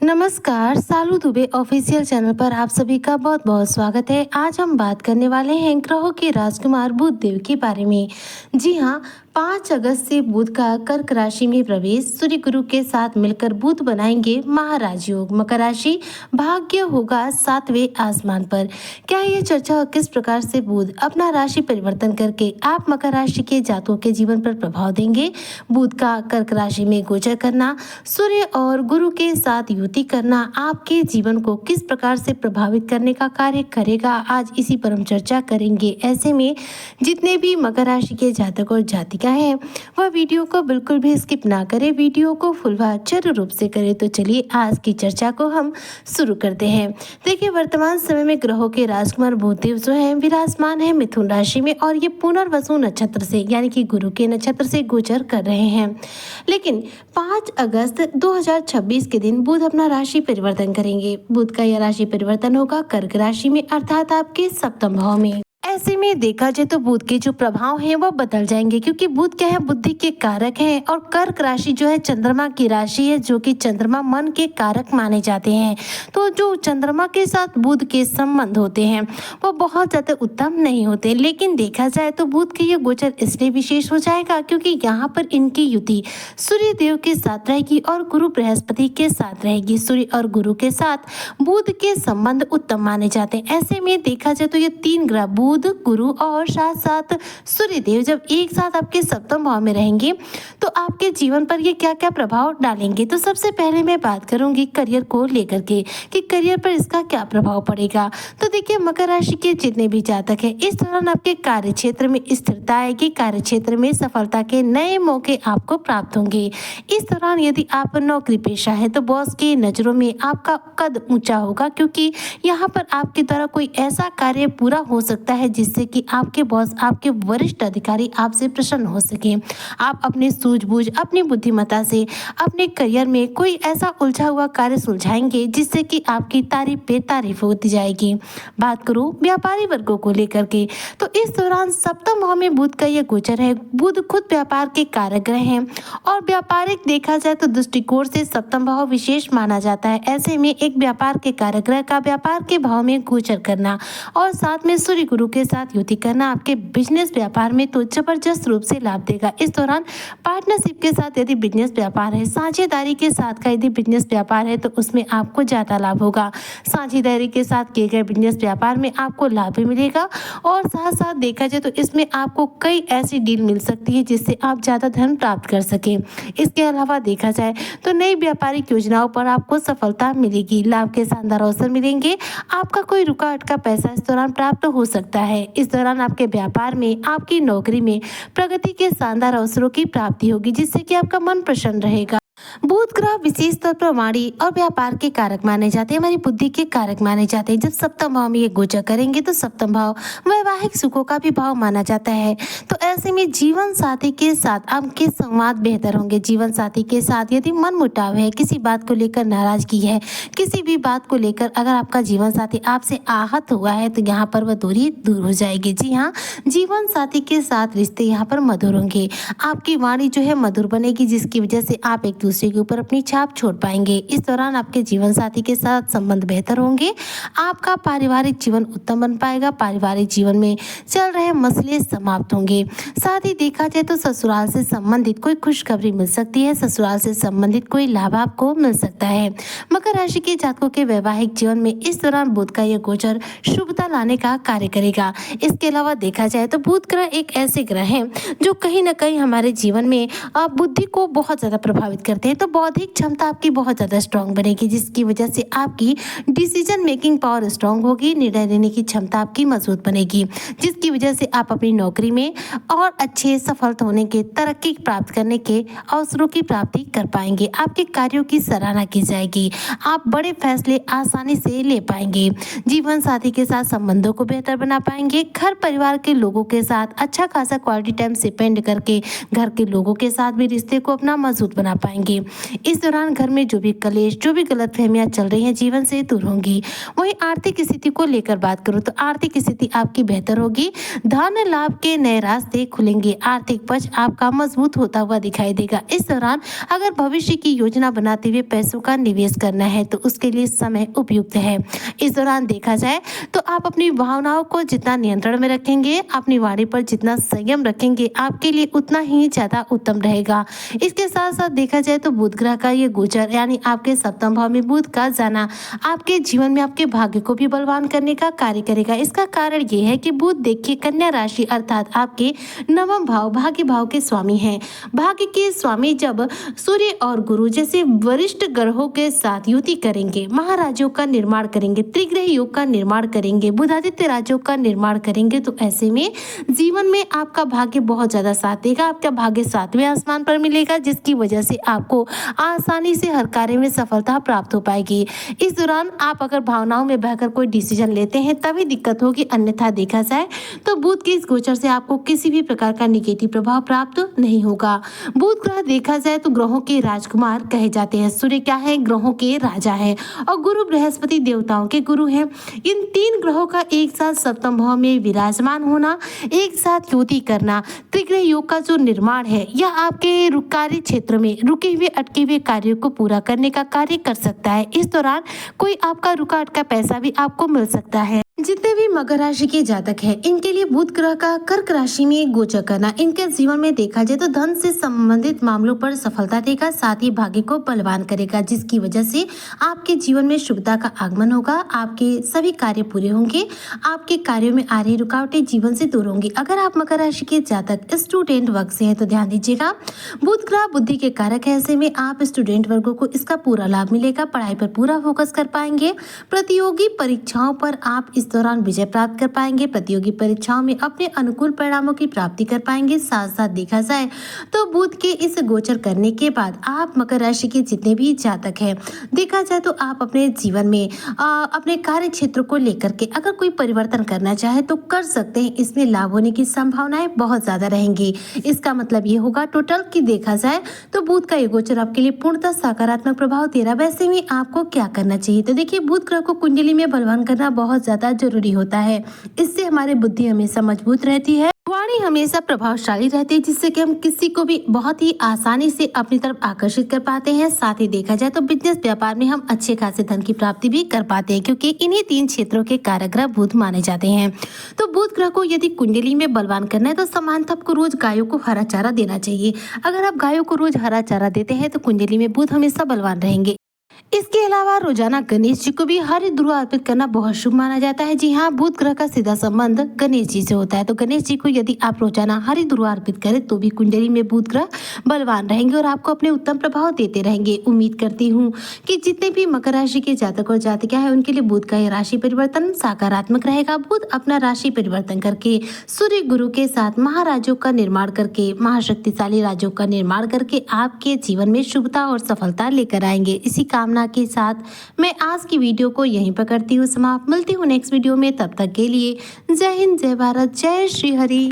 नमस्कार, सालू Dubey official channel पर आप सभी का बहुत बहुत स्वागत है। आज हम बात करने वाले हैं ग्रहों के राजकुमार बुध देव के बारे में। जी हाँ, 5 अगस्त से बुध का कर्क राशि में प्रवेश सूर्य गुरु के साथ मिलकर बुध बनाएंगे महाराज योग। मकर राशि भाग्य होगा 7वें आसमान पर। क्या ये चर्चा किस प्रकार से बुध अपना राशि परिवर्तन करके आप मकर राशि के जातकों के जीवन पर प्रभाव देंगे? बुध का कर्क राशि में गोचर करना, सूर्य और गुरु के साथ युति करना आपके जीवन को किस प्रकार से प्रभावित करने का कार्य करेगा, आज इसी पर हम चर्चा करेंगे। ऐसे में जितने भी मकर राशि के जातक और जातिका है वह वीडियो को बिल्कुल भी स्किप ना करें, वीडियो को फुल व अच्छे रूप से करें। तो चलिए आज की चर्चा को हम शुरू करते हैं। देखिए, वर्तमान समय में ग्रहों के राजकुमार बुधदेव जो है विराजमान है मिथुन राशि में और ये पुनर्वसु नक्षत्र से यानी कि गुरु के नक्षत्र से गोचर कर रहे हैं। लेकिन 5 अगस्त 2026 के दिन बुध अपना राशि परिवर्तन करेंगे। बुध का यह राशि परिवर्तन होगा कर्क राशि में, अर्थात आपके सप्तम भाव में। ऐसे में देखा जाए तो बुध के जो प्रभाव हैं वो बदल जाएंगे, क्योंकि बुध क्या है, बुद्धि के कारक है और कर्क राशि जो है चंद्रमा की राशि है, जो कि चंद्रमा मन के कारक माने जाते हैं। तो जो चंद्रमा के साथ बुध के संबंध होते हैं वो बहुत ज्यादा उत्तम नहीं होते। लेकिन देखा जाए तो बुध के ये गोचर इसलिए विशेष हो जाएगा क्योंकि यहाँ पर इनकी युति सूर्य देव के साथ रहेगी और गुरु बृहस्पति के साथ रहेगी। सूर्य और गुरु के साथ बुध के संबंध उत्तम माने जाते हैं। ऐसे में देखा जाए तो ये 3 ग्रह बुध, गुरु और साथ साथ सूर्य देव जब एक साथ आपके सप्तम भाव में रहेंगे तो आपके जीवन पर ये क्या क्या प्रभाव डालेंगे। तो सबसे पहले मैं बात करूंगी करियर को लेकर के कि करियर पर इसका क्या प्रभाव पड़ेगा। तो देखिए, मकर राशि के जितने भी जातक हैं इस दौरान आपके कार्य क्षेत्र में स्थिरता आएगी, कार्य क्षेत्र में सफलता के नए मौके आपको प्राप्त होंगे। इस दौरान यदि आप नौकरी पेशा है तो बॉस की नजरों में आपका कद ऊंचा होगा, क्योंकि यहाँ पर आपके द्वारा कोई ऐसा कार्य पूरा हो सकता है जिससे कि आपके बॉस, आपके वरिष्ठ अधिकारी आपसे प्रसन्न हो सके। आप अपनी सूझबूझ, अपनी बुद्धिमत्ता से अपने करियर में कोई ऐसा उलझा हुआ कार्य सुलझाएंगे जिससे कि आपकी तारीफ पे तारीफ होती जाएगी। बात करूं व्यापारी वर्गों को लेकर के, तो इस दौरान सप्तम भाव में बुध का यह गोचर है। बुध खुद व्यापार के कारक ग्रह हैं और व्यापारिक देखा जाए तो दृष्टिकोण से सप्तम भाव विशेष माना जाता है। ऐसे में एक व्यापार के कारक ग्रह का व्यापार के भाव में गोचर करना और साथ में सूर्य गुरु के साथ युति करना आपके बिजनेस व्यापार में तो जबरदस्त रूप से लाभ देगा। इस दौरान पार्टनरशिप के साथ यदि बिजनेस व्यापार है, साझेदारी के साथ का यदि बिजनेस व्यापार है तो उसमें आपको ज्यादा लाभ होगा। साझेदारी के साथ किए गए बिजनेस व्यापार में आपको लाभ भी मिलेगा और साथ साथ देखा जाए तो इसमें आपको कई ऐसी डील मिल सकती है जिससे आप ज्यादा धन प्राप्त कर सके। इसके अलावा देखा जाए तो नई व्यापारिक योजनाओं पर आपको सफलता मिलेगी, लाभ के शानदार अवसर मिलेंगे। आपका कोई रुका अटका पैसा इस दौरान प्राप्त हो सकता है। इस दौरान आपके व्यापार में, आपकी नौकरी में प्रगति के शानदार अवसरों की प्राप्ति होगी, जिससे कि आपका मन प्रसन्न रहेगा। बुध ग्रह विशेष तौर पर वाणी और व्यापार के कारक माने जाते हैं, हमारी बुद्धि के कारक माने जाते हैं। जब सप्तम भाव में ये गोचर करेंगे तो सप्तम भाव वैवाहिक सुखों का भी भाव माना जाता है। तो ऐसे में जीवन साथी के साथ आपके संवाद बेहतर होंगे। जीवन साथी के साथ यदि मन मुटाव है, किसी बात को लेकर नाराजगी है, किसी भी बात को लेकर अगर आपका जीवन साथी आपसे आहत हुआ है तो यहाँ पर वह दूरी दूर हो जाएगी। जी हाँ, जीवन साथी के साथ रिश्ते यहाँ पर मधुर होंगे। आपकी वाणी जो है मधुर बनेगी, जिसकी वजह से आप एक दूसरे के ऊपर अपनी छाप छोड़ पाएंगे। इस दौरान आपके जीवन साथी के साथ संबंध बेहतर होंगे। आपका पारिवारिक जीवन उत्तम बन पाएगा। पारिवारिक जीवन में चल रहे मसले समाप्त होंगे। साथ ही देखा जाए तो ससुराल से संबंधित कोई खुशखबरी मिल सकती है। ससुराल से संबंधित कोई लाभ आपको मिल सकता है। मकर राशि के जातकों के वैवाहिक जीवन में इस दौरान बुध का यह गोचर शुभता लाने का कार्य करेगा। इसके अलावा देखा जाए तो बुध ग्रह एक ऐसे ग्रह हैं जो कहीं ना कहीं हमारे जीवन में बुद्धि को बहुत ज्यादा प्रभावित करते हैं। तो बौद्धिक क्षमता आपकी बहुत ज़्यादा स्ट्रांग बनेगी, जिसकी वजह से आपकी डिसीजन मेकिंग पावर स्ट्रांग होगी। निर्णय लेने की क्षमता आपकी मजबूत बनेगी, जिसकी वजह से आप अपनी नौकरी में और अच्छे सफल होने के, तरक्की प्राप्त करने के अवसरों की प्राप्ति कर पाएंगे। आपके कार्यों की सराहना की जाएगी। आप बड़े फैसले आसानी से ले पाएंगे। जीवन साथी के साथ संबंधों को बेहतर बना पाएंगे। घर परिवार के लोगों के साथ अच्छा खासा क्वालिटी टाइम स्पेंड करके घर के लोगों के साथ भी रिश्ते को अपना मजबूत बना पाएंगे। पाएंगे। इस दौरान घर में जो भी कलेश, जो भी गलतफहमियां चल रही हैं जीवन से दूर होंगी। वहीं आर्थिक स्थिति को लेकर बात करूं तो आर्थिक स्थिति आपकी बेहतर होगी। धन लाभ के नए रास्ते खुलेंगे। आर्थिक पक्ष आपका मजबूत होता हुआ दिखाई देगा। इस दौरान अगर भविष्य की योजना बनाते हुए पैसों का निवेश करना है तो उसके लिए समय उपयुक्त है। इस दौरान देखा जाए तो आप अपनी भावनाओं को जितना नियंत्रण में रखेंगे, अपनी वाणी पर जितना संयम रखेंगे, आपके लिए उतना ही ज्यादा उत्तम रहेगा। इसके साथ साथ देखा जाए तो बुध ग्रह का ये गोचर यानी आपके सप्तम भाव में बुध का जाना आपके जीवन में आपके भाग्य को भी बलवान करने का कार्य करेगा। इसका कारण ये है कि बुध देखिए कन्या राशि अर्थात आपके नवम भाव भाग्य भाव के स्वामी हैं। भाग्य के स्वामी जब सूर्य और गुरु जैसे वरिष्ठ ग्रहों के साथ युति करेंगे, महाराजों का निर्माण करेंगे, त्रिग्रह योग का निर्माण करेंगे, बुधादित्य राजों का निर्माण करेंगे, तो ऐसे में जीवन में आपका भाग्य बहुत ज्यादा साथ देगा। आपका भाग्य सातवें आसमान पर मिलेगा, जिसकी वजह से आपको आसानी से हर कार्य में सफलता प्राप्त हो पाएगी। इस दौरान आप अगर भावनाओं में बहकर कोई डिसीजन लेते हैं तभी दिक्कत होगी, अन्यथा देखा जाए तो बुध के इस गोचर से आपको किसी भी प्रकार का निगेटिव प्रभाव प्राप्त नहीं होगा। बुध ग्रह देखा जाए तो ग्रहों के राजकुमार कहे जाते हैं। सूर्य क्या है? ग्रहों के राजा है और गुरु बृहस्पति देवताओं के गुरु हैं। इन तीन ग्रहों का एक साथ सप्तम भाव में विराजमान होना, एक साथ युति करना, त्रिग्रह योग का जो निर्माण है, यह आपके कार्य क्षेत्र में रुके हुए अटके हुए कार्यों को पूरा करने का कार्य कर सकता है। इस दौरान कोई आपका रुका अटका पैसा भी आपको मिल सकता है। जितने भी मकर राशि के जातक हैं, इनके लिए बुध ग्रह का कर्क राशि में गोचर करना इनके जीवन में देखा जाए तो धन से संबंधित मामलों पर सफलता देगा, साथ ही भाग्य को बलवान करेगा, जिसकी वजह से आपके जीवन में शुभता का आगमन होगा। आपके सभी कार्य पूरे होंगे, आपके कार्यों में आ रही रुकावटें जीवन से दूर होंगी। अगर आप मकर राशि के जातक स्टूडेंट वर्ग से हैं तो ध्यान दीजिएगा, बुध ग्रह बुद्धि के कारक है। ऐसे में आप स्टूडेंट वर्गों को इसका पूरा लाभ मिलेगा, पढ़ाई पर पूरा फोकस कर पाएंगे। प्रतियोगी परीक्षाओं पर आप इस दौरान विजय प्राप्त कर पाएंगे। प्रतियोगी परीक्षाओं में अपने अनुकूल परिणामों की प्राप्ति कर पाएंगे। साथ साथ देखा जाए तो बुध के इस गोचर करने के बाद आप मकर राशि के जितने भी जातक हैं, देखा जाए तो आप अपने जीवन में अपने कार्य क्षेत्र को लेकर के अगर कोई परिवर्तन करना चाहे तो कर सकते हैं। इसमें लाभ होने की संभावनाएं बहुत ज्यादा रहेंगी। इसका मतलब ये होगा टोटल की देखा जाए तो बुध का ये गोचर आपके लिए पूर्णतः सकारात्मक प्रभाव दे रहा है। वैसे में आपको क्या करना चाहिए? तो देखिए, बुध ग्रह को कुंडली में बलवान करना बहुत ज्यादा जरूरी होता है। इससे हमारी बुद्धि हमेशा मजबूत रहती है, वाणी हमेशा प्रभावशाली रहती है, जिससे कि हम किसी को भी बहुत ही आसानी से अपनी तरफ आकर्षित कर पाते हैं। साथ ही देखा जाए तो बिजनेस व्यापार में हम अच्छे खासे धन की प्राप्ति भी कर पाते हैं, क्योंकि इन्हीं तीन क्षेत्रों के कारक ग्रह बुध माने जाते हैं। तो बुध ग्रह को यदि कुंडली में बलवान करना है तो सामान्यतः आपको रोज गायों को हरा चारा देना चाहिए। अगर आप गायों को रोज हरा चारा देते हैं तो कुंडली में बुध हमेशा बलवान रहेंगे। इसके अलावा रोजाना गणेश जी को भी हरित ध्रुव अर्पित करना बहुत शुभ माना जाता है। जी हाँ, बुध ग्रह का सीधा संबंध गणेश जी से होता है, तो गणेश जी को यदि आप रोजाना हरित ध्रुव अर्पित करें तो भी कुंडली में बुध ग्रह बलवान रहेंगे और आपको अपने उत्तम प्रभाव देते रहेंगे। उम्मीद करती हूँ कि जितने भी मकर राशि के जातक और जातिका है उनके लिए बुध का यह राशि परिवर्तन सकारात्मक रहेगा। बुध अपना राशि परिवर्तन करके सूर्य गुरु के साथ महाराजों का निर्माण करके, महाशक्तिशाली राज्यों का निर्माण करके आपके जीवन में शुभता और सफलता लेकर आएंगे। इसी कामना के साथ मैं आज की वीडियो को यहीं पर करती हूँ समाप्त। मिलती हूँ नेक्स्ट वीडियो में, तब तक के लिए जय हिंद, जय भारत, जय श्री हरि।